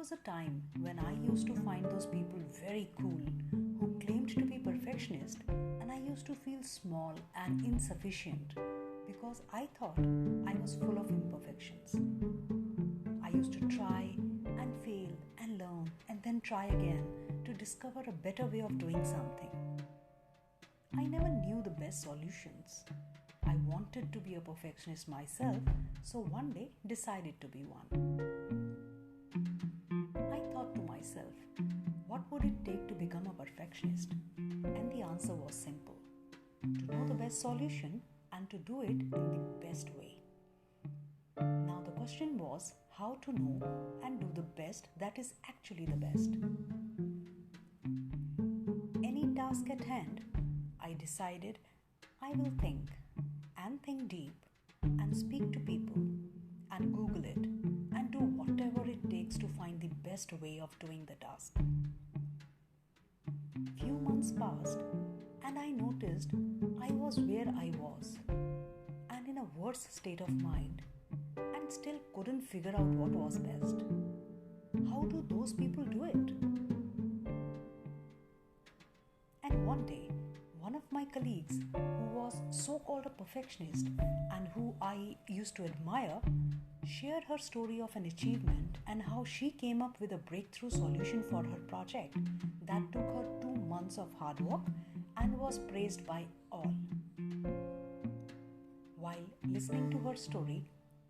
was a time when I used to find those people very cool who claimed to be perfectionist, and I used to feel small and insufficient because I thought I was full of imperfections. I used to try and fail and learn and then try again to discover a better way of doing something. I never knew the best solutions. I wanted to be a perfectionist myself, so one day decided to be one. I thought to myself, what would it take to become a perfectionist? And the answer was simple: to know the best solution and to do it in the best way. Now, the question was how to know and do the best that is actually the best. Any task at hand, I decided I will think and think deep and speak to people and Google it and do whatever it takes to find the best way of doing the task. Few months passed and I noticed I was where I was and in a worse state of mind and still couldn't figure out what was best. How do those people do it? And one day, one of my colleagues, who was so-called a perfectionist and who I used to admire, shared her story of an achievement and how she came up with a breakthrough solution for her project that took her 2 months of hard work and was praised by all. While listening to her story,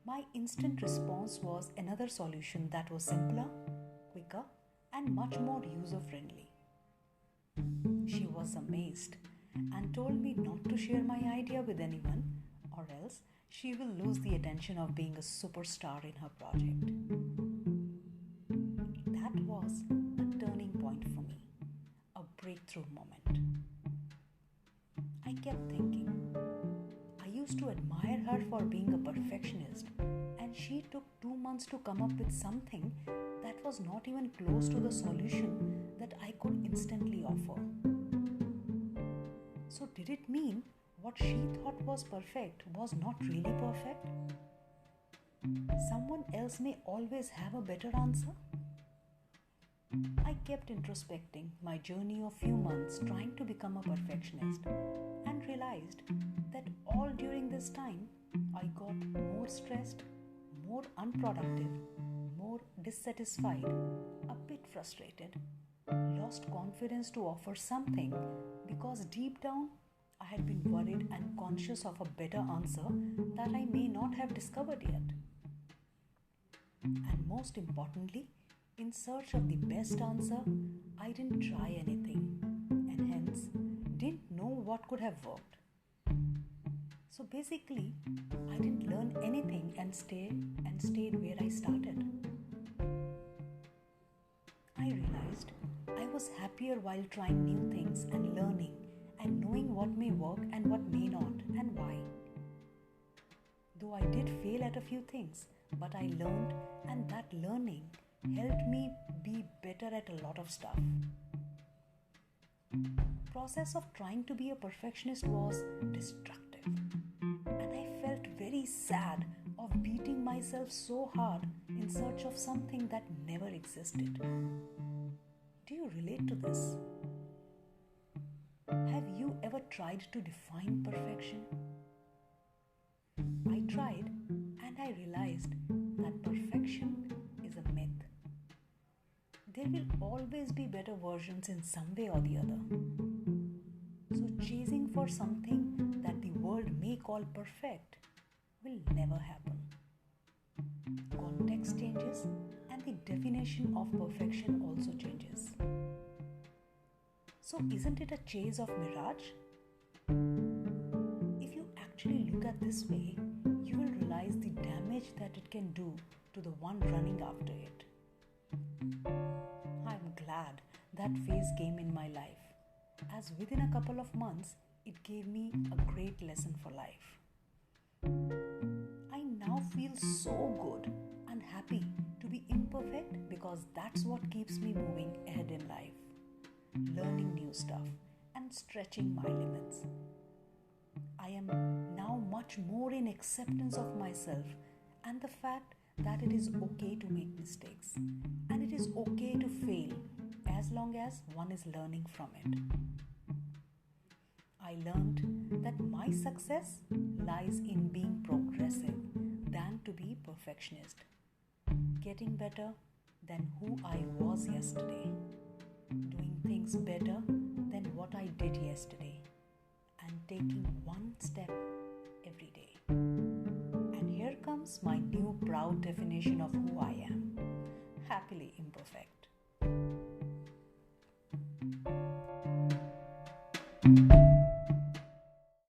my instant response was another solution that was simpler, quicker, and much more user-friendly. She was amazed and told me not to share my idea with anyone, or else she will lose the attention of being a superstar in her project. That was a turning point for me, a breakthrough moment. I kept thinking, I used to admire her for being a perfectionist, and she took 2 months to come up with something that was not even close to the solution that I could instantly offer. So did it mean what she thought was perfect was not really perfect? Someone else may always have a better answer? I kept introspecting my journey of few months trying to become a perfectionist and realized that all during this time I got more stressed, more unproductive, more dissatisfied, a bit frustrated, lost confidence to offer something because deep down I had been worried and conscious of a better answer that I may not have discovered yet. And most importantly, in search of the best answer, I didn't try anything and hence didn't know what could have worked. So basically, I didn't learn anything and stayed where I started. I realized I was happier while trying new things and learning and knowing what may work and what may not and why. Though I did fail at a few things, but I learned, and that learning helped me be better at a lot of stuff. Process of trying to be a perfectionist was destructive, and I felt very sad of beating myself so hard in search of something that never existed. Do you relate to this? Have you ever tried to define perfection? I tried and I realized that perfection is a myth. There will always be better versions in some way or the other. So chasing for something that the world may call perfect will never happen. Context changes and the definition of perfection also changes. So isn't it a chase of mirage? If you actually look at this way, you will realize the damage that it can do to the one running after it. I'm glad that phase came in my life, as within a couple of months, it gave me a great lesson for life. I now feel so good and happy to be imperfect because that's what keeps me moving ahead in life. Learning new stuff and stretching my limits. I am now much more in acceptance of myself and the fact that it is okay to make mistakes and it is okay to fail as long as one is learning from it. I learned that my success lies in being progressive than to be perfectionist, getting better than who I was yesterday, doing things better than what I did yesterday, and taking one step every day. And here comes my new proud definition of who I am: happily imperfect.